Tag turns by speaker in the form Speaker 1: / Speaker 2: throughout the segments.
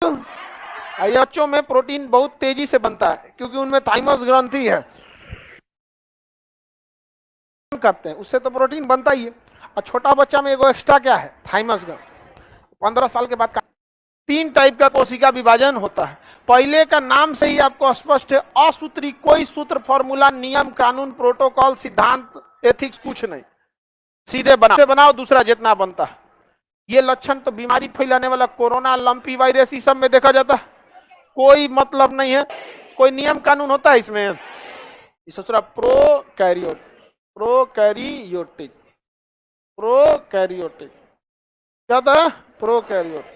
Speaker 1: बच्चों में प्रोटीन बहुत तेजी से बनता है क्योंकि उनमें थाइमस ग्रंथि है, करते हैं उससे तो प्रोटीन बनता ही है। और छोटा बच्चा में एगो एक्स्ट्रा क्या है, थाइमस ग्रंथि। 15 साल के बाद 3 टाइप का कोशिका विभाजन होता है। पहले का नाम से ही आपको स्पष्ट है, असूत्री, कोई सूत्र, फॉर्मूला, नियम, कानून, प्रोटोकॉल, सिद्धांत, एथिक्स कुछ नहीं, सीधे बनाओ दूसरा जितना बनता है। ये लक्षण तो बीमारी फैलाने वाला कोरोना, लंपी वायरस, इस सब में देखा जाता है। कोई मतलब नहीं है, कोई नियम कानून होता है इसमें। इस प्रोकैरियोटिक, प्रोकैरियोटिक, प्रोकैरियोटिक क्या होता है, प्रोकैरियोटिक,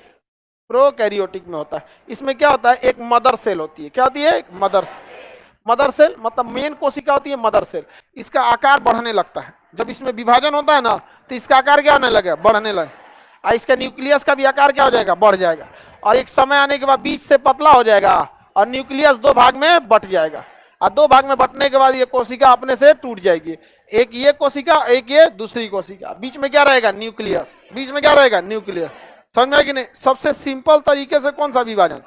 Speaker 1: प्रोकैरियोटिक में होता है। इसमें क्या होता है, एक मदर सेल होती है। क्या होती है, मदर सेल मतलब मेन कोशिका होती है मदर सेल। इसका आकार बढ़ने लगता है जब इसमें विभाजन होता है ना, तो इसका आकार क्या होने लगे, बढ़ने लगे। और इसका न्यूक्लियस का भी आकार क्या हो जाएगा, बढ़ जाएगा। और एक समय आने के बाद बीच से पतला हो जाएगा और न्यूक्लियस 2 भाग में बट जाएगा। और 2 भाग में बटने के बाद ये कोशिका अपने से टूट जाएगी। एक ये कोशिका, एक ये दूसरी कोशिका। बीच में क्या रहेगा, न्यूक्लियस। बीच में क्या रहेगा, न्यूक्लियस। समझ में कि नहीं। सबसे सिंपल तरीके से कौन सा विभाजन,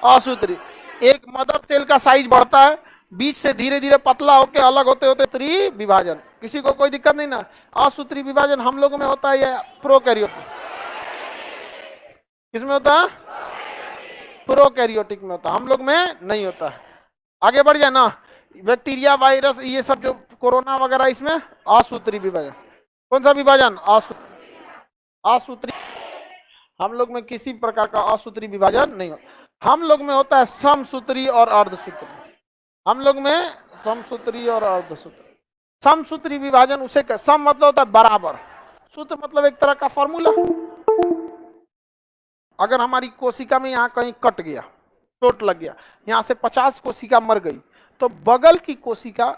Speaker 1: असूत्री। एक मदर सेल का साइज बढ़ता है, बीच से धीरे धीरे पतला होकर अलग होते होते त्रि विभाजन। किसी को कोई दिक्कत नहीं ना। असूत्री विभाजन हम लोगों में होता है या प्रोकैरियोटिक, किसमें होता है, प्रोकैरियोटिक में होता है, हम लोग में नहीं होता है। आगे बढ़ जाए ना, बैक्टीरिया, वायरस, ये सब जो कोरोना वगैरह, इसमें असूत्री विभाजन। कौन सा विभाजन, असूत्री। हम लोग में किसी प्रकार का असूत्री विभाजन नहीं होता। हम लोग में होता है समसूत्री और अर्धसूत्री। हम लोग में समसूत्री और अर्धसूत्री। समसूत्री विभाजन उसे सम मतलब होता है बराबर, सूत्र मतलब एक तरह का फॉर्मूला। अगर हमारी कोशिका में यहाँ कहीं कट गया, चोट लग गया, यहाँ से 50 कोशिका मर गई, तो बगल की कोशिका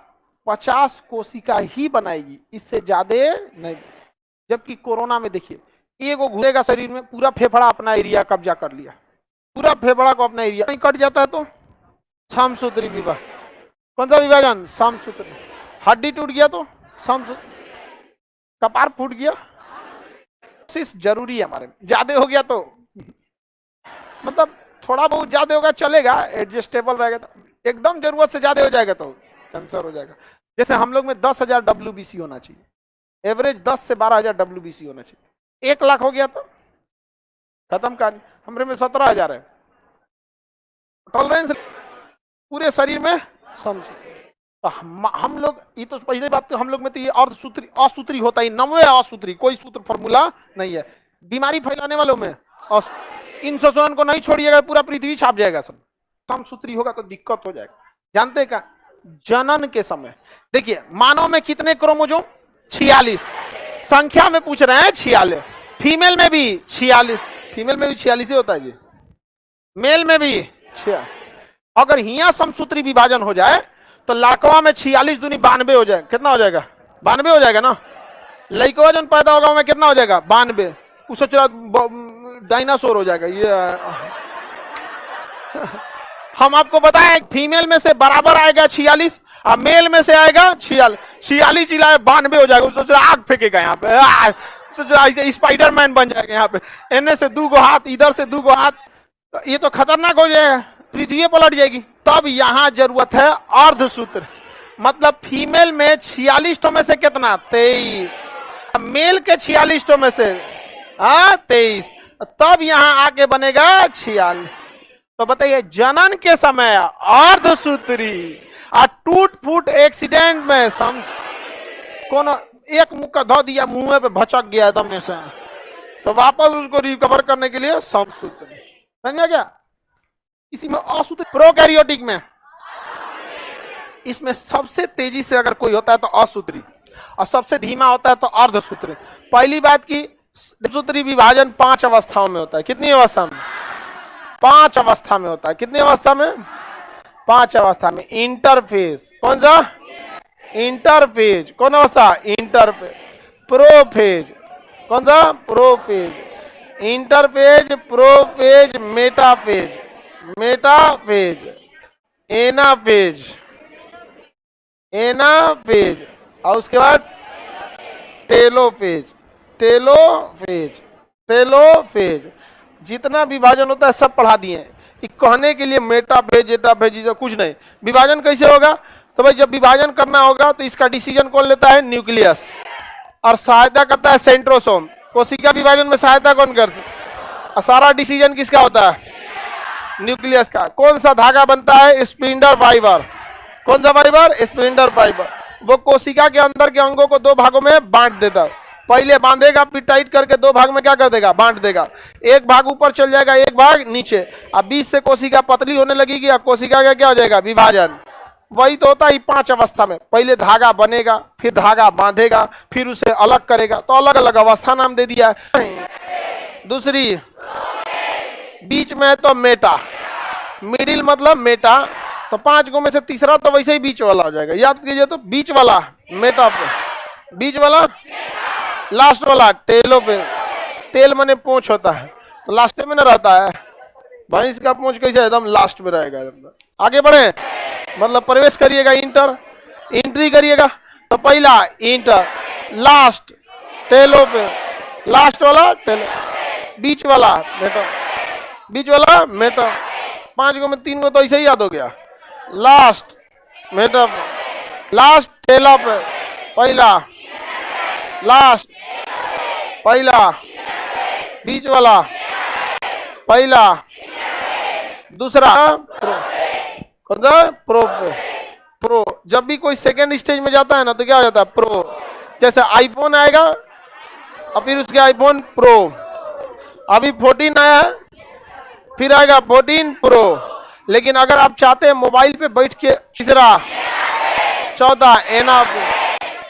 Speaker 1: 50 कोशिका ही बनाएगी, इससे ज्यादा नहीं। जबकि कोरोना में देखिए, एगो घुसेगा शरीर में, पूरा फेफड़ा अपना एरिया कब्जा कर लिया, पूरा फेफड़ा को अपना एरिया। कहीं कट जाता है तो समसूत्री विभाजन। कौन सा विभाजन, समसूत्री। हड्डी टूट गया तो समसूत्री। कपार फूट गया, जरूरी है हमारे में। ज्यादा हो गया तो मतलब थोड़ा बहुत ज्यादा होगा चलेगा, एडजस्टेबल रहेगा। तो एकदम जरूरत से ज्यादा हो जाएगा तो कैंसर हो जाएगा। जैसे हम लोग में 10,000 WBC होना चाहिए, एवरेज 10 से 12,000 WBC होना चाहिए। 1 लाख हो गया तो खत्म कहानी। हमरे में 17,000 है टॉलरेंस पूरे शरीर में समसूत्री। तो हम लोग, ये तो पहले बात, तो हम लोग में तो ये अर्धसूत्री, असूत्री होता ही, नमवे असूत्री, कोई सूत्र फॉर्मूला नहीं है। बीमारी फैलाने वालों में इन संशोधन को नहीं छोड़िएगा, पूरा पृथ्वी छाप जाएगा सब। समसूत्री होगा तो दिक्कत हो जाएगा। जानते का, जनन के समय देखिए मानव में कितने क्रोमोसोम, 46 संख्या में पूछ रहे हैं, 46। फीमेल में भी 46, फीमेल में भी 46 ही होता है जी, मेल में भी 46। अगर हिया समसूत्री विभाजन हो जाए तो लाखवा में 46 दूनी 92 हो जाए। कितना हो जाएगा, 92 हो जाएगा ना। लड़कवा जन पैदा होगा में कितना हो जाएगा, 92। उससे डायनासोर हो जाएगा ये। हम आपको बताएं, फीमेल में से बराबर आएगा 46 और मेल में से आएगा 46। 46 चिल्लाए 92 हो जाएगा। उससे आग फेंकेगा यहाँ पे, स्पाइडरमैन बन जाएगा यहाँ पे। इन्हें से 2 हाथ, इधर से 2 हाथ, तो ये तो खतरनाक हो जाएगा, पृथ्वी पलट जाएगी। तब यहाँ जरूरत है अर्धसूत्र। मतलब फीमेल में 46 में से कितना, 23, मेल के 46 में से 23, तब यहाँ आके बनेगा 46। तो बताइए, जनन के समय अर्धसूत्री और टूट फूट एक्सीडेंट में कौन एक मुक्का धो दिया, मुंह पे भचक गया एकदम में से, तो वापस उसको रिकवर करने के लिए समसूत्री। समझा क्या। इसी में असूत्री, प्रोकैरियोटिक में इसमें सबसे तेजी से अगर कोई होता है तो असूत्री, और सबसे धीमा होता है तो अर्धसूत्री। पहली बात की, सूत्री विभाजन 5 अवस्थाओं में होता है। कितनी अवस्था में, 5 अवस्था में होता है। कितनी अवस्था में, 5 अवस्था में। इंटरफेज, कौन सा, इंटरफेज। कौन अवस्था, इंटरफेज। प्रोफेज, कौन सा, prophase. Interphase, prophase, metaphase, metaphase, anaphase, anaphase, और उसके बाद टेलोफेज, टेलोफेज, टेलोफेज। जितना विभाजन होता है सब पढ़ा दिए। कि कहने के लिए मेटाफेज एटाफेज कुछ नहीं। विभाजन कैसे होगा? तो भाई जब विभाजन करना होगा तो इसका डिसीजन कौन लेता है? न्यूक्लियस। और सहायता करता है सेंट्रोसोम। कोशिका विभाजन में सहायता कौन कर? और सारा डिसीजन किसका होता है? न्यूक्लियस का। कौन सा धागा बनता है? स्प्लिंडर फाइबर। कौन सा फाइबर? स्प्लिंडर फाइबर। वो कोशिका के अंदर के अंगों को दो भागों में बांट देता है। पहले बांधेगा, फिर टाइट करके दो भाग में क्या कर देगा? बांट देगा। एक भाग ऊपर चल जाएगा, एक भाग नीचे। अब बीच से कोशिका पतली होने लगेगी, अब कोशिका का क्या हो जाएगा? विभाजन। वही तो होता है 5 अवस्था में। पहले धागा बनेगा, फिर धागा बांधेगा, फिर उसे अलग करेगा। तो अलग अलग अवस्था नाम दे दिया है। दूसरी बीच में तो मेटा, मिडिल मतलब मेटा। तो 5 गो में से तीसरा तो वैसे ही बीच वाला हो जाएगा। याद कीजिए तो बीच वाला मेटा पे, बीच वाला लास्ट वाला टेलो पे। टेल माने पूंछ होता है, तो लास्ट में ना रहता है। भैंस का पूंछ कैसे एकदम लास्ट में रहेगा। आगे बढ़े मतलब प्रवेश करिएगा, इंटर एंट्री करिएगा। तो पहला इंटर, लास्ट टेलो पे, लास्ट वाला टेलो, बीच वाला मेटा, बीच वाला मेटा। 5 गो में 3 गो तो ऐसे ही याद हो गया। लास्ट मेटा, लास्ट टेलो पे, पहला लास्ट, पहला बीच वाला, पहला दूसरा कौन सा? प्रो पे। प्रो जब भी कोई सेकेंड स्टेज में जाता है ना तो क्या हो जाता है? प्रो। जैसे आईफोन आएगा और फिर उसके आईफोन प्रो। अभी 14 आया है, फिर आएगा 14 प्रो। लेकिन अगर आप चाहते हैं मोबाइल पे बैठ के तीसरा, चौथा एना,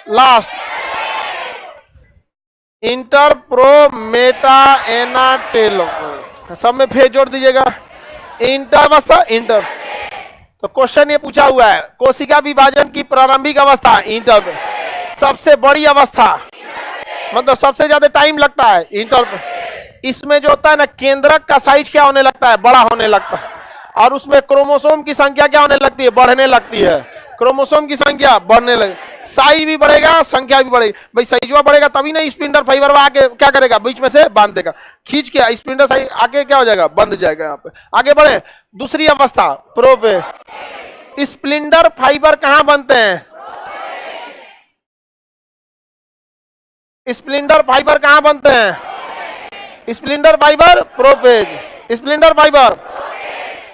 Speaker 1: लास्ट इंटर, प्रो, मेटा, एना, टेलो। सब में फेज जोड़ दीजिएगा। इंटर अवस्था, इंटर। तो क्वेश्चन ये पूछा हुआ है, कोशिका विभाजन की प्रारंभिक अवस्था इंटर पे। सबसे बड़ी अवस्था मतलब सबसे ज्यादा टाइम लगता है इंटर पे। इसमें जो होता है ना, केंद्रक का साइज क्या होने लगता है? बड़ा होने लगता है। और उसमें क्रोमोसोम की संख्या क्या होने लगती है? बढ़ने लगती है। क्रोमोसोम की संख्या बढ़ने लगे, साइज भी बढ़ेगा, संख्या भी बढ़ेगी। भाई साइजवा बढ़ेगा तभी ना स्प्लिंडर फाइबर आके क्या करेगा? बीच में से बांध देगा, खींच के स्प्लिंडर साइज आके क्या हो जाएगा? बंध जाएगा। यहाँ पे आगे बढ़े, दूसरी अवस्था प्रो पे। स्प्लिंडर फाइबर कहां बनते हैं? स्प्लिंडर फाइबर कहां बनते हैं? स्प्लिंडर फाइबर प्रोपेज। स्प्लिंडर फाइबर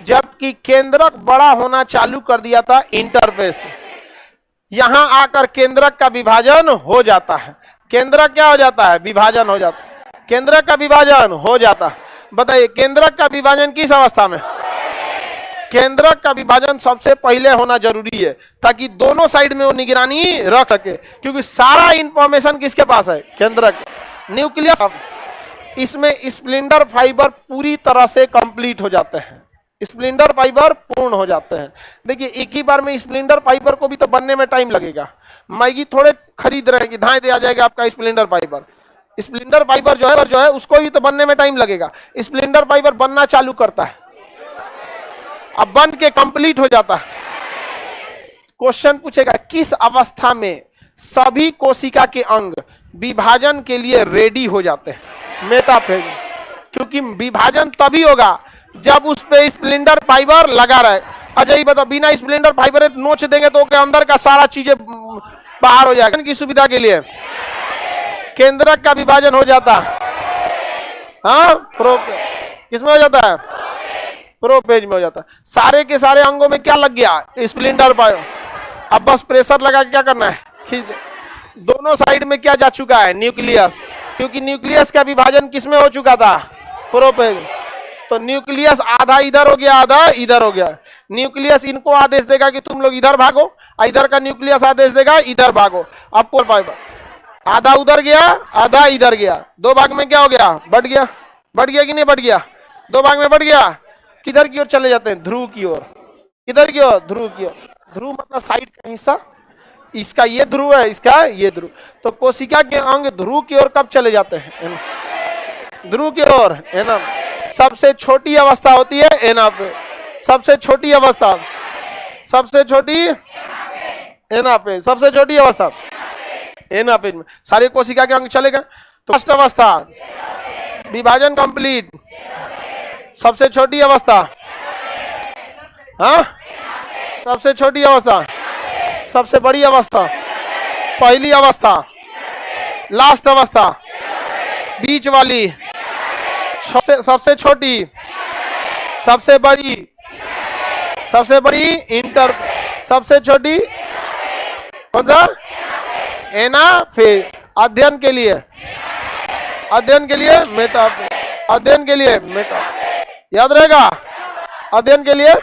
Speaker 1: जबकि केंद्रक बड़ा होना चालू कर दिया था इंटरफेस, यहां आकर केंद्रक का विभाजन हो जाता है। केंद्रक क्या हो जाता है? विभाजन हो जाता है। केंद्रक का विभाजन हो जाता है। बताइए केंद्रक का विभाजन किस अवस्था में? केंद्रक का विभाजन सबसे पहले होना जरूरी है ताकि दोनों साइड में वो निगरानी रख सके, क्योंकि सारा इंफॉर्मेशन किसके पास है? केंद्रक। न्यूक्लियस, इसमें स्प्लिंडर फाइबर पूरी तरह से कंप्लीट हो जाते हैं। स्प्लिंडर फाइबर पूर्ण हो जाते हैं। देखिए एक ही बार में स्प्लिंडर फाइबर को भी तो बनने में टाइम लगेगा। मैगी थोड़े खरीद रहेगी, धाए दे आ जाएगा आपका स्प्लिंडर फाइबर। स्प्लिंडर फाइबर जो है उसको भी तो बनने में टाइम लगेगा। स्प्लिंडर फाइबर बनना चालू करता है, अब बन के कंप्लीट हो जाता है। क्वेश्चन पूछेगा किस अवस्था में सभी कोशिका के अंग विभाजन के लिए रेडी हो जाते हैं? मेटाफेज। क्योंकि विभाजन तभी होगा जब उस पे स्प्लिंडर फाइबर लगा रहे। अच्छा ये बताओ, बिना स्प्लिंडर फाइबर नोच देंगे तो अंदर का सारा चीजें बाहर हो जाएगा। की सुविधा के लिए केंद्रक का विभाजन हो जाता है। हाँ, प्रो किसमें हो जाता है? प्रो पेज में हो जाता है। सारे के सारे अंगों में क्या लग गया? स्प्लिंडर फाइबर। अब बस प्रेशर लगा के क्या करना है? खींच दे। दोनों साइड में क्या जा चुका है? न्यूक्लियस। क्योंकि न्यूक्लियस का विभाजन किसमें हो चुका था? Pro page. तो न्यूक्लियस आधा इधर हो गया, आधा इधर हो गया। न्यूक्लियस इनको आदेश देगा कि तुम लोग इधर भागो, इधर का न्यूक्लियस आदेश देगा इधर भागो। अब प्रो फाइबर आधा उधर गया, आधा इधर गया, दो भाग में क्या हो गया? बढ़ गया। बढ़ गया कि नहीं बढ़ गया? दो भाग में बढ़ गया। किधर की ओर चले जाते हैं? ध्रुव की ओर। किधर की ओर? ध्रुव की ओर। ध्रुव मतलब साइड का हिस्सा। इसका ये ध्रुव है, इसका ये ध्रुव। तो कोशिका के अंग ध्रुव की ओर कब चले जाते हैं? ध्रुव की ओर। है ना, सबसे छोटी अवस्था होती है एना पे। सबसे छोटी अवस्था, सबसे छोटी एना पे, सबसे छोटी अवस्था एना पेज में सारे कोशिका के अंग चलेगा। तो फर्स्ट अवस्था विभाजन कंप्लीट, सबसे छोटी अवस्था हाँ, सबसे छोटी अवस्था, सबसे बड़ी अवस्था, पहली अवस्था, लास्ट अवस्था, बीच वाली, सबसे छोटी, सबसे बड़ी, सबसे बड़ी, इंटर, सबसे छोटी, कौन सा? एना, फिर अध्ययन के लिए, अध्ययन के लिए मेटा, अध्ययन के लिए मेटा, याद रहेगा। अध्ययन के लिए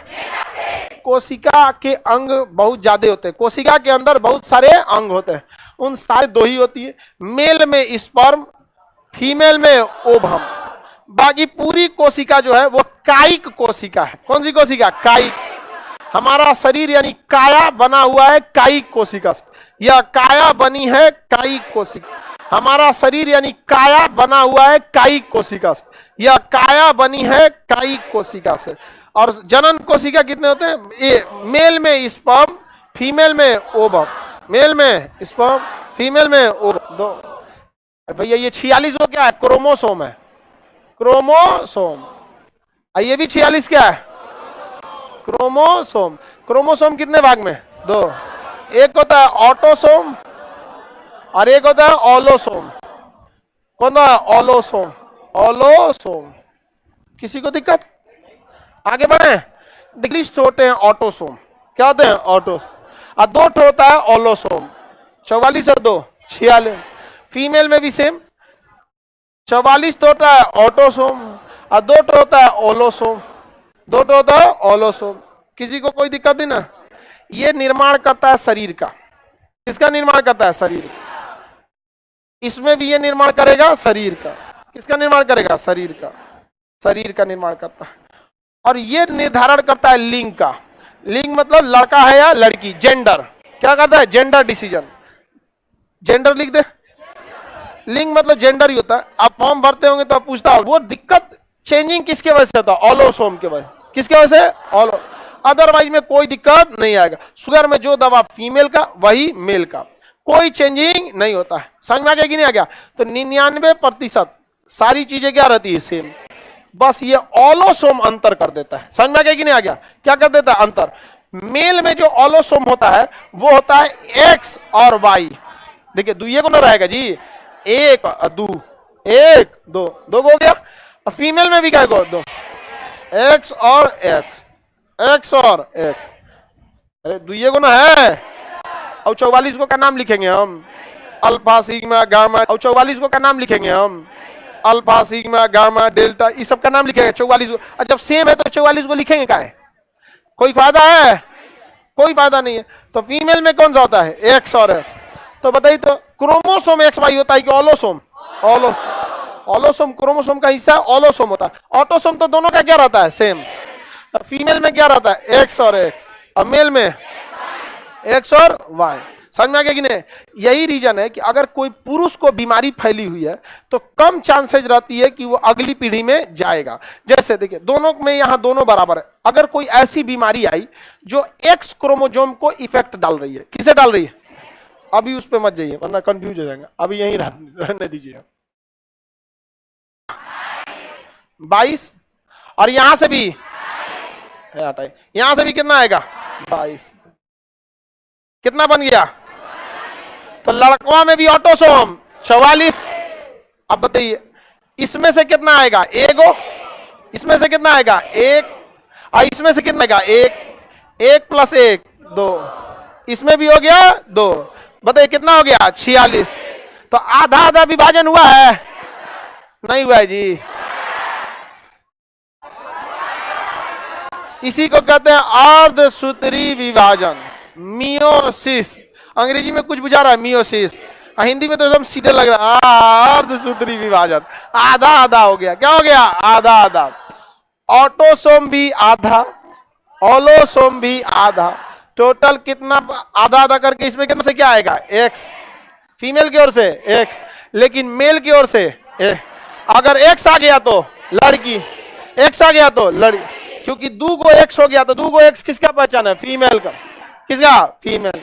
Speaker 1: कोशिका के अंग बहुत ज्यादा होते हैं, कोशिका के अंदर बहुत सारे अंग होते हैं, उन सारे दो ही होती है, मेल में स्पर्म, फीमेल में ओवम, बाकी पूरी कोशिका जो है वो कायिक कोशिका है। कौन सी कोशिका? कायिक। हमारा शरीर यानी काया बना हुआ है कायिक कोशिका से, यह काया बनी है कायिक कोशिका। हमारा शरीर यानी काया बना हुआ है कायिक कोशिका से, यह काया बनी है कायिक कोशिका से। और जनन कोशिका कितने होते हैं? ये मेल में स्पर्म, फीमेल में ओवम, मेल में स्पर्म, फीमेल में ओवम, दो। भैया ये 46 वो क्या है? क्रोमोसोम है, क्रोमोसोम। ये भी 46 क्या है? क्रोमोसोम। क्रोमोसोम कितने भाग में? दो, एक होता है ऑटोसोम और एक होता है ऑलोसोम। कौन सा? ऑलोसोम, ऑलोसोम। किसी को दिक्कत? आगे बढ़े। इंग्लिश होते हैं ऑटोसोम, क्या होते हैं? ऑटो। और दो होता है ऑलोसोम, 44 और 2 46। फीमेल में भी सेम, 44 तो होता है ऑटोसोम और 2 होता है ओलोसोम, 2 होता है ओलोसोम। किसी को कोई दिक्कत नहीं ना? ये निर्माण करता है शरीर का। किसका निर्माण करता है? शरीर। इसमें भी ये निर्माण करेगा शरीर का। किसका निर्माण करेगा? शरीर का। शरीर का निर्माण करता है। और ये निर्धारण करता है लिंग का। लिंग मतलब लड़का है या लड़की, जेंडर। क्या करता है? Gender decision. जेंडर लिख दे। लिंग मतलब जेंडर ही होता है। आप फॉर्म भरते होंगे तो आप पूछता हो वो दिक्कत चेंजिंग किसके वजह से होता है? ऑलोसोम के वजह। किसके वजह से? ऑलो। अदरवाइज में कोई दिक्कत नहीं आएगा। शुगर में जो दवा फीमेल का वही मेल का, कोई चेंजिंग नहीं होता है। समझ में आ गया कि नहीं आ गया? तो 99% सारी चीजें क्या रहती है? सेम। बस ये ऑलोसोम अंतर कर देता है। समझ में आ गया कि नहीं आ गया? क्या कर देता है? अंतर। मेल में जो ऑलोसोम होता है वो होता है एक्स और वाई। देखिए दुइये को ना रहेगा जी, एक दो, एक दो, दो हो गया। फीमेल में भी क्या है? दो, एक्स और एक्स, एक्स और एक्स। अरे दुइये को ना है। और 44 को क्या नाम लिखेंगे हम? Alpha, sigma, gamma. और 44 को क्या नाम लिखेंगे हम? Alpha, sigma, gamma, delta. इस सब का नाम लिखेंगे 44 को। जब सेम है तो 44 को लिखेंगे क्या है? कोई फायदा है? कोई फायदा नहीं है। तो फीमेल में कौन सा होता है? एक्स और है। तो बताइए तो क्रोमोसोम एक्स वाई होता है कि ऑलोसोम? ऑलोसोम। ऑलोसोम क्रोमोसोम का हिस्सा, ऑलोसोम होता है। ऑटोसोम तो दोनों का क्या रहता है? सेम। फीमेल में क्या रहता है? एक्स और एक्स, और मेल में एक्स और वाई। समझ में आ गया कि नहीं? यही रीजन है कि अगर कोई पुरुष को बीमारी फैली हुई है तो कम चांसेस रहती है कि वो अगली पीढ़ी में जाएगा। जैसे देखिए दोनों में यहां दोनों बराबर है। अगर कोई ऐसी बीमारी आई जो एक्स क्रोमोसोम को इफेक्ट डाल रही है, किसे डाल रही है? अभी उस पर मत जाइए वरना कंफ्यूज हो जाएगा, अभी यहीं रहने दीजिए। 22 और यहां से भी हटाइए, यहां से भी कितना आएगा? 22। कितना बन गया? तो लड़कवा में भी ऑटोसोम 44। अब बताइए इसमें से कितना आएगा? एगो। इसमें से कितना आएगा? एक। और इसमें से कितना आएगा? एक। एक प्लस एक, दो। इसमें भी हो गया 2। बताइए कितना हो गया? 46। तो आधा आधा विभाजन हुआ है? नहीं हुआ है जी। इसी को कहते हैं अर्धसूत्री विभाजन, मियोसिस। अंग्रेजी में कुछ बुझा रहा है मियोसिस, हिंदी में तो एकदम सीधे लग रहा है अर्धसूत्री विभाजन। आधा आधा हो गया। क्या हो गया? आधा आधा। ऑटोसोम भी आधा, ऑलोसोम भी आधा। टोटल कितना? आधा आधा करके इसमें कितना से क्या आएगा? एक्स। फीमेल की ओर से एक्स, लेकिन मेल की ओर से अगर एक्स आ गया तो लड़की, एक्स आ गया तो लड़की। क्योंकि 2 को एक्स हो गया तो 2 को एक्स किसका पहचान है? फीमेल का। किसका? फीमेल।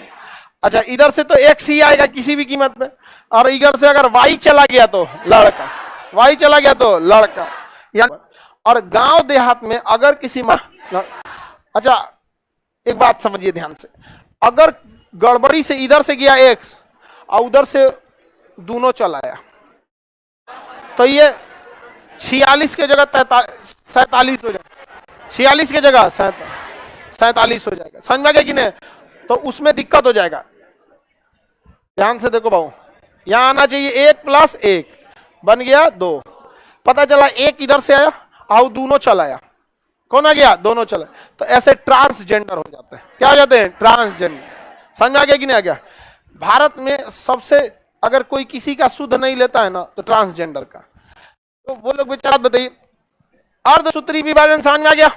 Speaker 1: अच्छा इधर से तो एक्स ही आएगा किसी भी कीमत पे, और इधर से अगर वाई चला गया तो लड़का, वाई चला गया तो लड़का। और गांव देहात में अगर किसी अच्छा एक बात समझिए ध्यान से, अगर गड़बड़ी से इधर से गया x और उधर से दोनों चल आया तो ये 46 के जगह 47 हो जाएगा, 46 के जगह 47 हो जाएगा। समझ में आ गया कि नहीं? तो उसमें दिक्कत हो जाएगा। ध्यान से देखो भाऊ, यहां आना चाहिए 1 + 1 बन गया 2, पता चला एक इधर से आया और दोनों चल आया। कौन आ गया? दोनों चले। तो ऐसे ट्रांसजेंडर हो जाते हैं। क्या हो जाते हैं? ट्रांसजेंडर। समझ में आ गया कि नहीं आ गया? भारत में सबसे अगर कोई किसी का शुद्ध नहीं लेता है ना तो ट्रांसजेंडर का, तो वो लोग बेचारा बताइए। अर्धसूत्री विभाजन समझ में आ गया?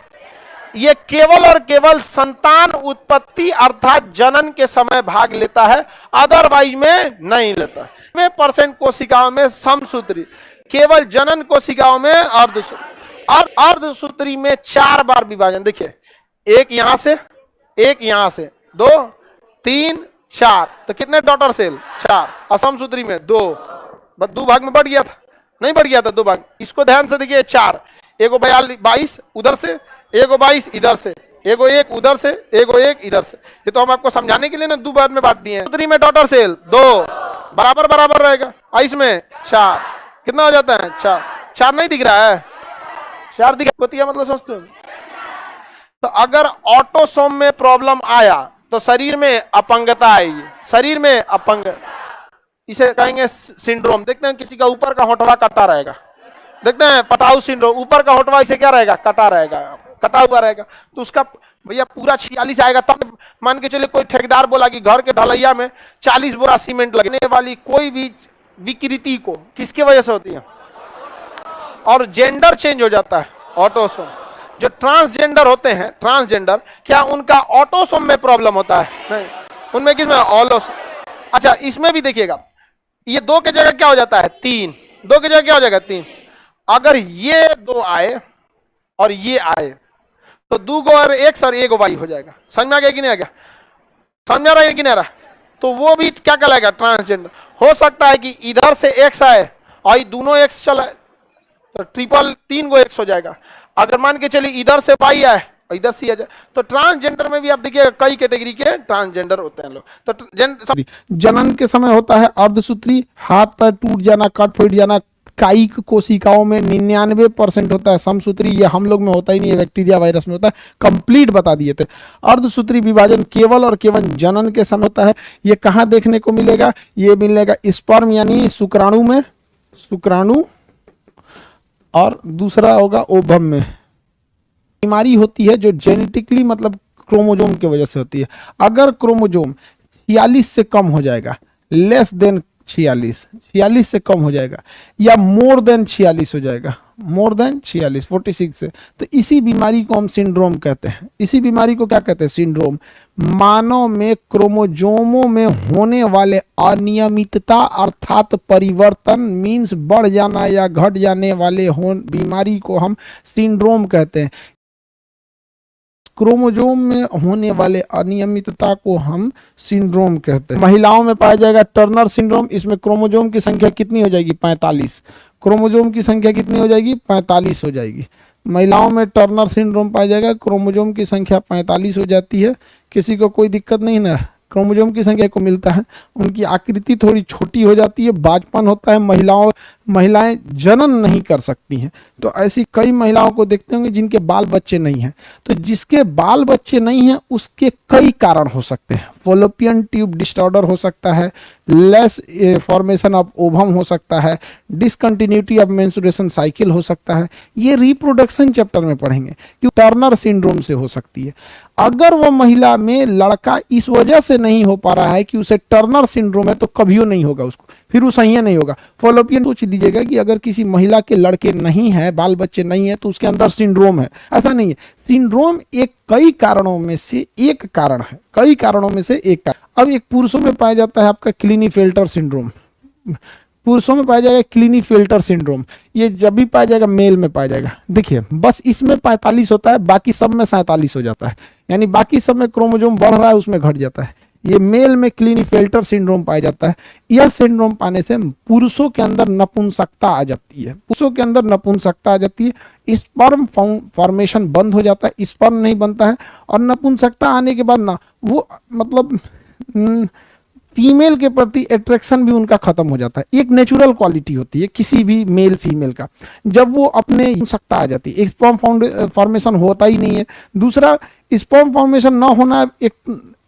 Speaker 1: ये केवल और केवल संतान उत्पत्ति अर्थात जनन के समय भाग लेता है, अदरवाइज में नहीं लेता। में % कोशिकाओं में समसूत्री, केवल जनन कोशिकाओं में अर्धसूत्री। और अर्धसूत्री में 4 बार विभाजन। देखिए, एक यहां से, एक यहां से, 2 3 4, तो कितने डॉटर सेल? 4। और समसूत्री में 2, बस 2 भाग में बढ़ गया था, नहीं बढ़ गया था 2 भाग। इसको ध्यान से देखिए, 4, एगो 22 उधर से, एगो 22 इधर से, एगो 1 उधर से, एगो 1 इधर से। ये तो हम आपको समझाने के लिए ना 2 बार में बांट दिए हैं। सूत्री में डॉटर सेल 2 बराबर बराबर रहेगा, और इसमें 4 कितना हो जाता है? 4। 4 नहीं दिख रहा है? 4 दिख होती है, मतलब समझते हो? तो अगर ऑटोसोम में प्रॉब्लम आया तो शरीर में अपंगता आएगी, शरीर में अपंग, इसे कहेंगे सिंड्रोम। देखते हैं किसी का ऊपर का होठवा कटा रहेगा, देखते हैं पटाऊ सिंड्रोम, ऊपर का होठवा इसे क्या रहेगा? कटा रहेगा, कटा हुआ रहेगा। तो उसका भैया पूरा 46 आएगा। तब मान के चलिए कोई ठेकेदार बोला कि घर के ढलैया में 40 बोरा सीमेंट लगने वाली कोई भी विकृति को किसकी वजह से होती है? और जेंडर चेंज हो जाता है, ऑटोसोम। जो ट्रांसजेंडर होते हैं, ट्रांसजेंडर, क्या उनका ऑटोसोम में प्रॉब्लम होता है? नहीं, उनमें किसमें? ऑलोसोम। अच्छा, इसमें भी देखिएगा, ये 2 के जगह क्या हो जाता है? 3। 2 की जगह क्या हो जाएगा? 3। अगर ये 2 आए और ये आए तो 2 गो और X और 1 Y हो जाएगा। समझ में आ गया कि नहीं आ गया? समझ आ रहा है कि नहीं आ रहा? तो वो भी क्या कहलाएगा? ट्रांसजेंडर। हो सकता है कि इधर से X आए और दोनों X चला तो ट्रिपल 3 गो X हो जाएगा। अगर मान के चलिए इधर से Y आए और इधर से आ जाए, तो ट्रांसजेंडर में भी आप देखिएगा कई कैटेगरी के ट्रांसजेंडर होते हैं लोग। तो जनन के समय होता है अर्धसूत्री, हाथ पैर टूट जाना, कट फूट जाना, कायिक कोशिकाओं में 99% होता है समसूत्री। ये हम लोग में होता ही नहीं है, बैक्टीरिया वायरस में होता है। कंप्लीट बता दिए थे। अर्धसूत्री विभाजन केवल और केवल जनन के समय होता है। ये कहाँ देखने को मिलेगा? ये मिलेगा स्पर्म यानी शुक्राणु में, शुक्राणु, और दूसरा होगा ओवम में। बीमारी होती है जो जेनेटिकली मतलब क्रोमोजोम की वजह से होती है। अगर क्रोमोजोम 46 से कम हो जाएगा, लेस देन 46 से कम हो जाएगा, या मोर देन 46 हो जाएगा, मोर देन 46 से, तो इसी बीमारी को हम सिंड्रोम कहते हैं। इसी बीमारी को क्या कहते हैं? सिंड्रोम। मानव में क्रोमोजोमों में होने वाले अनियमितता अर्थात परिवर्तन मींस बढ़ जाना या घट जाने वाले बीमारी को हम सिंड्रोम कहते हैं। क्रोमोजोम में होने वाले अनियमितता को हम सिंड्रोम कहते हैं। महिलाओं में पाया जाएगा टर्नर सिंड्रोम। इसमें क्रोमोजोम की संख्या कितनी हो जाएगी? 45। क्रोमोजोम की संख्या कितनी हो जाएगी? 45 हो जाएगी। महिलाओं में टर्नर सिंड्रोम पाया जाएगा, क्रोमोजोम की संख्या 45 हो जाती है। किसी को कोई दिक्कत नहीं ना? क्रोमोजोम की संख्या को मिलता है। उनकी आकृति थोड़ी छोटी हो जाती है, बाजपन होता है, महिलाएं जनन नहीं कर सकती हैं। तो ऐसी कई महिलाओं को देखते होंगे जिनके बाल बच्चे नहीं हैं। तो जिसके बाल बच्चे नहीं हैं उसके कई कारण हो सकते हैं। फॉलोपियन ट्यूब डिसऑर्डर हो सकता है, लेस फॉर्मेशन ऑफ ओवम हो सकता है, डिसकंटिन्यूटी ऑफ मेंस्ट्रुएशन साइकिल हो सकता है। ये रिप्रोडक्शन चैप्टर में पढ़ेंगे कि टर्नर सिंड्रोम से हो सकती है। अगर वो महिला में लड़का इस वजह से नहीं हो पा रहा है कि उसे टर्नर सिंड्रोम है तो कभी नहीं होगा उसको, फिर वो सही नहीं होगा। फॉलोपियन सोच लीजिएगा कि अगर किसी महिला के लड़के नहीं है, बाल बच्चे नहीं है, तो उसके अंदर सिंड्रोम है, ऐसा नहीं है। सिंड्रोम एक कई कारणों में से एक कारण है, कई कारणों में से एक कारण। अब एक पुरुषों में पाया जाता है आपका क्लिनीफेल्टर सिंड्रोम, पुरुषों में पाया जाएगा क्लिनीफेल्टर सिंड्रोम। ये जब भी पाया जाएगा मेल में पाया जाएगा। देखिए बस इसमें 45 होता है, बाकी सब में 47 हो जाता है, यानी बाकी सब में क्रोमोजोम बढ़ रहा है, उसमें घट जाता है। ये मेल में क्लीनीफेल्टर सिंड्रोम पाया जाता है। यह सिंड्रोम पाने से पुरुषों के अंदर नपुंसकता आ जाती है, पुरुषों के अंदर नपुंसकता आ जाती है, स्पर्म फॉर्मेशन बंद हो जाता है, स्पर्म नहीं बनता है, और नपुंसकता आने के बाद ना वो मतलब फीमेल के प्रति अट्रैक्शन भी उनका खत्म हो जाता है। एक नेचुरल क्वालिटी होती है किसी भी मेल फीमेल का, जब वो अपने नपुंसकता आ जाती है, स्पर्म फॉर्मेशन होता ही नहीं है। दूसरा, स्पर्म फॉर्मेशन ना होना एक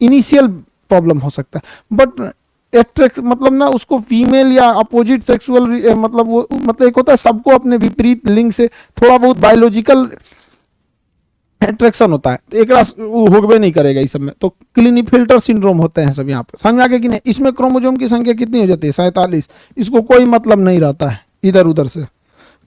Speaker 1: इनिशियल प्रॉब्लम हो सकता है, बट एट्रैक्ट मतलब ना उसको फीमेल या अपोजिट सेक्सुअल मतलब वो मतलब एक होता है सबको अपने विपरीत लिंग से थोड़ा बहुत बायोलॉजिकल अट्रैक्शन होता है, तो एक होगबे नहीं करेगा इस सब में, तो क्लीनीफेल्टर सिंड्रोम होते हैं सब यहाँ पे। समझ आ गया कि नहीं? इसमें क्रोमोसोम की संख्या कितनी हो जाती है? 47। इसको कोई मतलब नहीं रहता है इधर उधर से।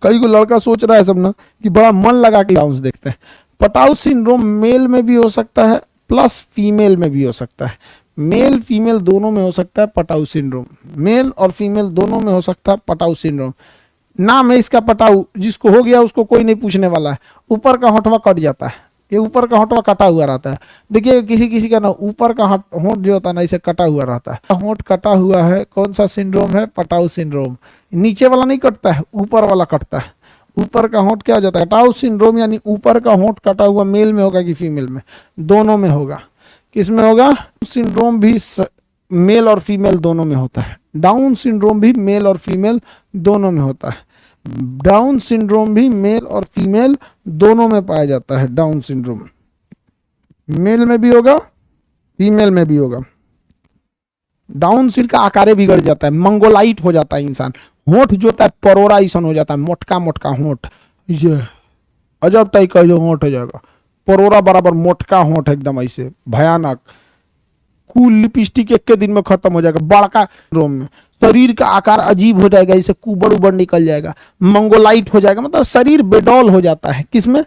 Speaker 1: कई को लड़का सोच रहा है सब ना कि बड़ा मन लगा के डाउन्स देखते हैं। पटाउ सिंड्रोम मेल में भी हो सकता है प्लस फीमेल में भी हो सकता है, मेल फीमेल दोनों में हो सकता है पटाउ सिंड्रोम, मेल और फीमेल दोनों में हो सकता है पटाउ सिंड्रोम। नाम है इसका पटाउ, जिसको हो गया उसको कोई नहीं पूछने वाला है। ऊपर का होठवा कट जाता है, ये ऊपर का होठवा कटा हुआ रहता है। देखिए किसी किसी का ना ऊपर का होठ जो होता है ना इसे कटा हुआ रहता है। होठ कटा हुआ है, कौन सा सिंड्रोम है? Patau syndrome. नीचे वाला नहीं कटता है, ऊपर वाला कटता है। ऊपर का होठ क्या हो जाता है? पटाउ सिंड्रोम, यानी ऊपर का होठ कटा हुआ मेल में होगा कि फीमेल में? दोनों में होगा। किस में होगा? सिंड्रोम भी मेल और फीमेल दोनों में होता है। डाउन सिंड्रोम भी मेल और फीमेल दोनों में होता है। डाउन सिंड्रोम भी मेल और फीमेल दोनों में पाया जाता है। डाउन सिंड्रोम मेल में भी होगा, फीमेल में भी होगा। डाउन सिंड्रोम का आकार बिगड़ जाता है, मंगोलाइट हो जाता है इंसान। होठ जो होता है परोरा ऐसन हो जाता है, मोटका मोटका होठ, ये अजब तय का जो होठ हो जाएगा, परोरा बराबर मोटका होठ, एकदम ऐसे भयानक। कूल लिपस्टिक एक के दिन में खत्म हो जाएगा। बड़का रोम में शरीर का आकार अजीब हो जाएगा, जैसे कुबड़ उबड़ निकल जाएगा, मंगोलाइट हो जाएगा, मतलब शरीर बेडौल हो जाता है। किसमें?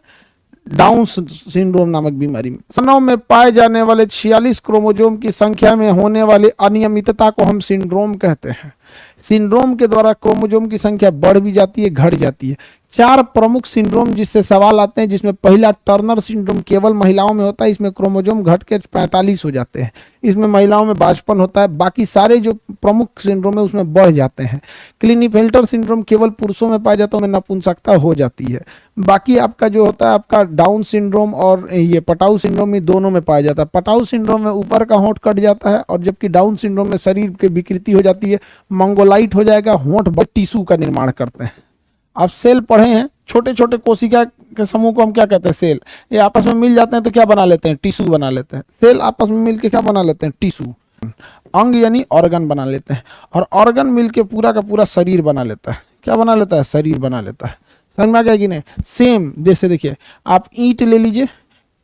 Speaker 1: डाउन सिंड्रोम नामक बीमारी में। मानव में पाए जाने वाले 46 क्रोमोसोम की संख्या में होने वाली अनियमितता को हम सिंड्रोम कहते हैं। सिंड्रोम के द्वारा क्रोमोसोम की संख्या बढ़ भी जाती है, घट जाती है। 4 प्रमुख सिंड्रोम जिससे सवाल आते हैं, जिसमें पहला टर्नर सिंड्रोम केवल महिलाओं में होता है, इसमें क्रोमोसोम घट के 45 हो जाते हैं। इसमें महिलाओं में 52 होता है, बाकी सारे जो प्रमुख सिंड्रोम है उसमें बढ़ जाते हैं। क्लीनीफेल्टर सिंड्रोम केवल पुरुषों में पाया जाता है, उनमें नपुंसकता हो जाती है। बाकी आपका जो होता है आपका डाउन सिंड्रोम और ये पटाउ सिंड्रोम में दोनों में पाया जाता है। पटाउ सिंड्रोम में ऊपर का होंठ कट जाता है, और जबकि डाउन सिंड्रोम में शरीर की विकृति हो जाती है, मंगोलाइट हो जाएगा, होंठ टिश्यू का निर्माण करते हैं। आप सेल पढ़े हैं, छोटे छोटे कोशिका के समूह को हम क्या कहते हैं? सेल। ये आपस में मिल जाते हैं तो क्या बना लेते हैं? टिश्यू बना लेते हैं। सेल आपस में मिलके क्या बना लेते हैं? टिश्यू। अंग यानी ऑर्गन बना लेते हैं, और ऑर्गन मिलके पूरा का पूरा शरीर बना लेता है। क्या बना लेता है? शरीर बना लेता है। समझ में आ गया कि नहीं? सेम जैसे देखिए, आप ईंट ले लीजिए,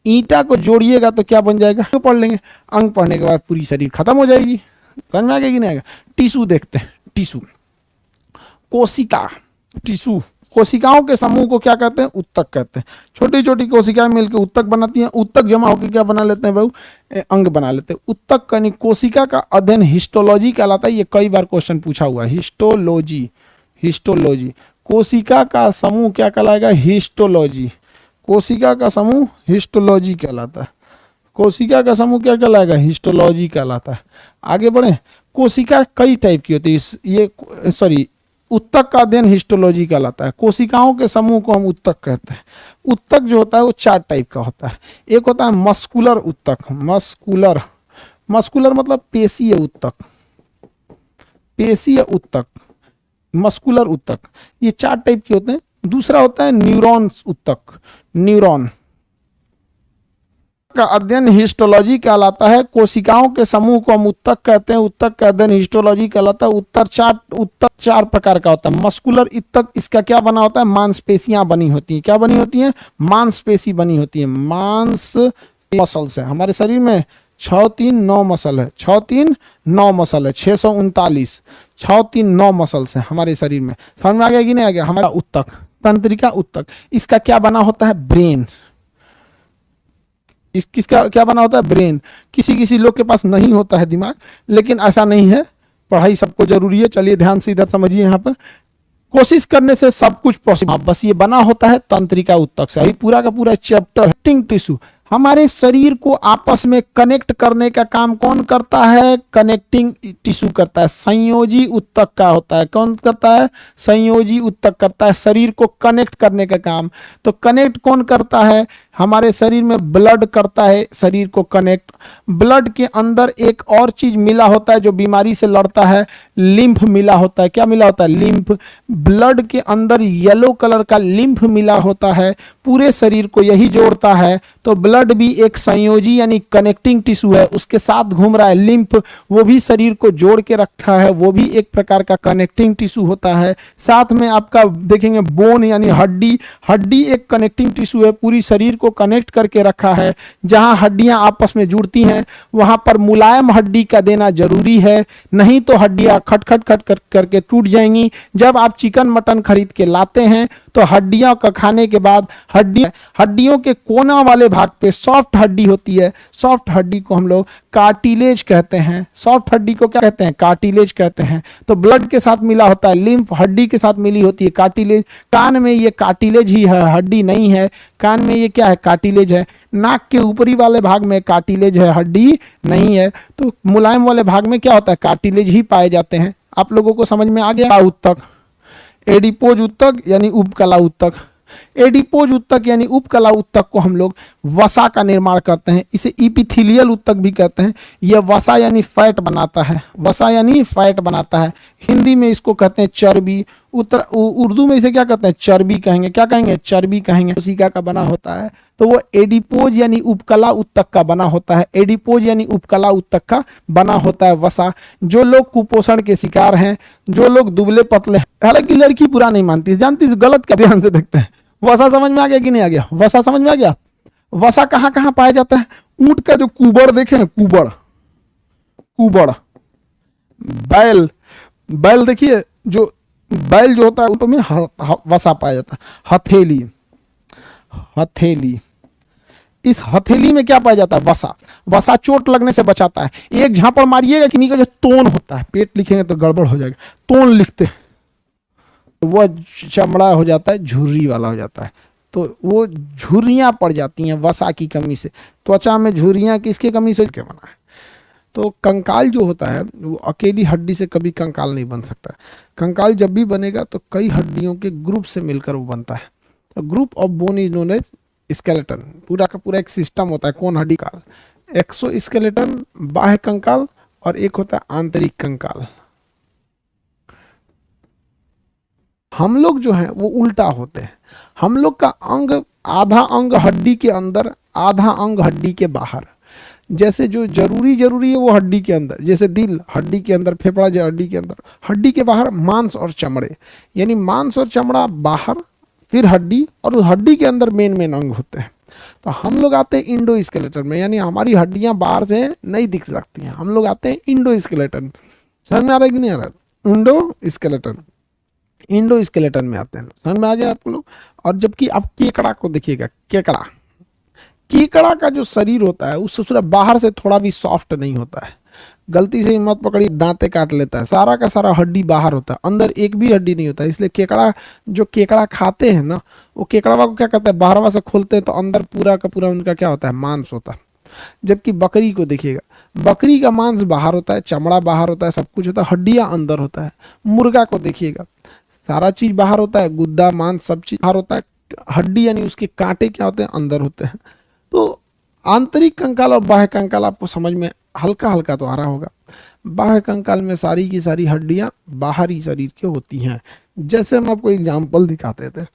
Speaker 1: ईंटा को जोड़िएगा तो क्या बन जाएगा? तो पढ़ लेंगे, अंग पढ़ने के बाद पूरी शरीर खत्म हो जाएगी। समझ में आ गया कि नहीं आएगा? टिश्यू देखते हैं, टिश्यू, कोशिका, टिश्यू। कोशिकाओं के समूह को क्या कहते हैं? उत्तक कहते हैं। छोटी छोटी कोशिकाएं मिलकर उत्तक बनाती हैं, उत्तक जमा होकर क्या बना लेते हैं? बहु अंग बना लेते हैं। उत्तक यानी कोशिका का अध्ययन हिस्टोलॉजी कहलाता है। ये कई बार क्वेश्चन पूछा हुआ है, हिस्टोलॉजी। हिस्टोलॉजी, कोशिका का समूह क्या कहलाएगा? हिस्टोलॉजी। कोशिका का समूह हिस्टोलॉजी कहलाता है। कोशिका का समूह क्या कहलाएगा? हिस्टोलॉजी कहलाता है। आगे बढ़े, कोशिका कई टाइप की होती है, ये सॉरी, उत्तक का अध्ययन हिस्टोलॉजी कहलाता है। कोशिकाओं के समूह को हम उत्तक कहते हैं। उत्तक जो होता है वो 4 टाइप का होता है। एक होता है मस्कुलर उत्तक, मस्कुलर, मस्कुलर मतलब पेशीय उत्तक, पेशीय उत्तक, मस्कुलर उत्तक, ये 4 टाइप के होते हैं। दूसरा होता है न्यूरॉन उत्तक, न्यूरॉन का अध्ययन हिस्टोलॉजी कहलाता है। कोशिकाओं के समूह को हम उत्तक कहते हैं, उत्तक का अध्ययन हिस्टोलॉजी कहलाता है। उत्तक 4 प्रकार का होता है। मस्कुलर उत्तक, इसका क्या बना होता है? मांसपेशियां बनी होती हैं। क्या बनी होती हैं? मांसपेशी बनी होती है। मांस मसल्स है हमारे शरीर में, 6 3 9 मसल है, 6 3 9 मसल है, 639, 6 3 9 मसल्स है हमारे शरीर में। समझ में आ गया कि नहीं आ गया? हमारा उत्तक, तंत्रिका उत्तक, इसका क्या बना होता है? ब्रेन। किसका क्या बना होता है? ब्रेन। किसी किसी लोग के पास नहीं होता है दिमाग, लेकिन ऐसा नहीं है, पढ़ाई सबको जरूरी है। चलिए ध्यान से इधर समझिए, यहाँ पर कोशिश करने से सब कुछ पॉसिबल। बस ये बना होता है तंत्रिका उत्तक से। अभी पूरा का पूरा चैप्टर टिंग टिश्यू, हमारे शरीर को आपस में कनेक्ट करने का काम कौन करता है? कनेक्टिंग टिश्यू करता है, संयोजी ऊतक का होता है। कौन करता है? संयोजी ऊतक करता है शरीर को कनेक्ट करने का काम। तो कनेक्ट कौन करता है? हमारे शरीर में ब्लड करता है शरीर को कनेक्ट। ब्लड के अंदर एक और चीज मिला होता है जो बीमारी से लड़ता है, लिम्फ मिला होता है। क्या मिला होता है? लिम्फ। ब्लड के अंदर येलो कलर का लिम्फ मिला होता है, पूरे शरीर को यही जोड़ता है। तो ब्लड भी एक संयोजी यानी कनेक्टिंग टिश्यू है, उसके साथ घूम रहा है लिम्फ, वो भी शरीर को जोड़ के रखा है, वो भी एक प्रकार का कनेक्टिंग टिश्यू होता है। साथ में आपका देखेंगे बोन यानी हड्डी, हड्डी एक कनेक्टिंग टिश्यू है, पूरी शरीर को कनेक्ट करके रखा है। जहां हड्डियां आपस में जुड़ती हैं वहां पर मुलायम हड्डी का देना जरूरी है, नहीं तो हड्डियां खट खट खट करके टूट जाएंगी। जब आप चिकन मटन खरीद के लाते हैं तो हड्डियों का खाने के बाद हड्डियों के कोना वाले भाग पे सॉफ्ट हड्डी होती है, सॉफ्ट हड्डी को हम लोग कार्टिलेज कहते हैं। सॉफ्ट हड्डी को क्या कहते हैं? कार्टिलेज कहते हैं। तो ब्लड के साथ मिला होता है लिम्फ, हड्डी के साथ मिली होती है कार्टिलेज। कान में ये कार्टिलेज ही है, हड्डी नहीं है। कान में ये क्या है? कार्टिलेज है। नाक के ऊपरी वाले भाग में कार्टिलेज है, हड्डी नहीं है। तो मुलायम वाले भाग में क्या होता है? कार्टिलेज ही पाए जाते हैं। आप लोगों को समझ में आ गया? ऊतक, एडिपोज ऊतक यानी उपकला ऊतक। एडिपोज ऊतक यानी उपकला ऊतक को हम लोग वसा का निर्माण करते हैं, इसे इपिथेलियल ऊतक भी कहते हैं। यह वसा यानी फैट बनाता है, वसा यानी फैट बनाता है। हिंदी में इसको कहते हैं चर्बी, उर्दू में इसे क्या कहते हैं? चर्बी कहेंगे। क्या कहेंगे? चर्बी कहेंगे। कोशिका का बना होता है तो वो एडिपोज यानी उपकला ऊतक का बना होता है। एडिपोज यानी उपकला ऊतक का बना होता है वसा। जो लोग कुपोषण के शिकार हैं, जो लोग दुबले पतले, हालांकि लड़की बुरा नहीं मानती, जानती है गलत का, ध्यान से देखते हैं। वसा समझ में आ गया कि नहीं आ गया? वसा समझ में आ गया? वसा कहाँ कहाँ पाया जाता है? ऊंट का जो कुबड़ देखे हैं, कुबड़, कुबड़, बैल, बैल देखिए, जो बैल जो होता है उसमें वसा पाया जाता है। हथेली, हथेली, इस हथेली में क्या पाया जाता है? वसा। वसा चोट लगने से बचाता है। एक झापड़ मारिएगा कि नहीं का जो तोन होता है, पेट लिखेंगे तो गड़बड़ हो जाएगा, तोन लिखते हैं, वह चमड़ा हो जाता है, झुर्री वाला हो जाता है। तो वो झुर्रियां पड़ जाती हैं वसा की कमी से। त्वचा में झुर्रियां किसके कमी से क्या बना है? तो कंकाल जो होता है वो अकेली हड्डी से कभी कंकाल नहीं बन सकता। कंकाल जब भी बनेगा तो कई हड्डियों के ग्रुप से मिलकर वो बनता है। तो group of bone is known as skeleton. पूरा का पूरा एक सिस्टम होता है। कौन हड्डी का? एक्सो स्केलेटन बाह्य कंकाल, और एक होता है आंतरिक कंकाल। हम लोग जो है वो उल्टा होते हैं। हम लोग का अंग, आधा अंग हड्डी के अंदर, आधा अंग हड्डी के बाहर। जैसे जो जरूरी है वो हड्डी के अंदर, जैसे दिल हड्डी के अंदर, फेफड़ा जो हड्डी के अंदर, हड्डी के बाहर मांस और चमड़े, यानी मांस और चमड़ा बाहर, फिर हड्डी, और उस हड्डी के अंदर मेन अंग होते हैं। तो हम लोग आते हैं इंडो स्केलेटन में, यानी हमारी हड्डियां बाहर से नहीं दिख सकती हैं। हम लोग आते हैं इंडो स्केलेटन। समझ में आ रहा है कि नहीं आ रहा है? इंडो स्केलेटन, इंडो स्केलेटन में आते हैं। समझ में आ गया आप लोग? और जबकि आप केकड़ा को देखिएगा, केकड़ा, केकड़ा का जो शरीर होता है उससे बाहर से थोड़ा भी सॉफ्ट नहीं होता है। गलती से मत पकड़ी, दांते काट लेता है, सारा का सारा हड्डी बाहर होता है, अंदर एक भी हड्डी नहीं होता है। इसलिए केकड़ा, जो केकड़ा खाते हैं ना, वो केकड़ा को क्या कहते हैं? बाहरवा से खोलते हैं तो अंदर पूरा का पूरा उनका क्या होता है? मांस होता है। जबकि बकरी को देखिएगा, बकरी का मांस बाहर होता है, चमड़ा बाहर होता है, सब कुछ होता है, हड्डियां अंदर होता है। मुर्गा को देखिएगा, सारा चीज बाहर होता है, गुद्दा, मांस, सब चीज बाहर होता है, हड्डी यानी उसके कांटे क्या होते हैं? अंदर होते हैं। तो आंतरिक कंकाल और बाह्य कंकाल आपको समझ में हल्का हल्का तो आ रहा होगा। बाह्य कंकाल में सारी की सारी हड्डियां बाहरी शरीर की होती हैं। जैसे हम आपको एग्जाम्पल दिखाते थे,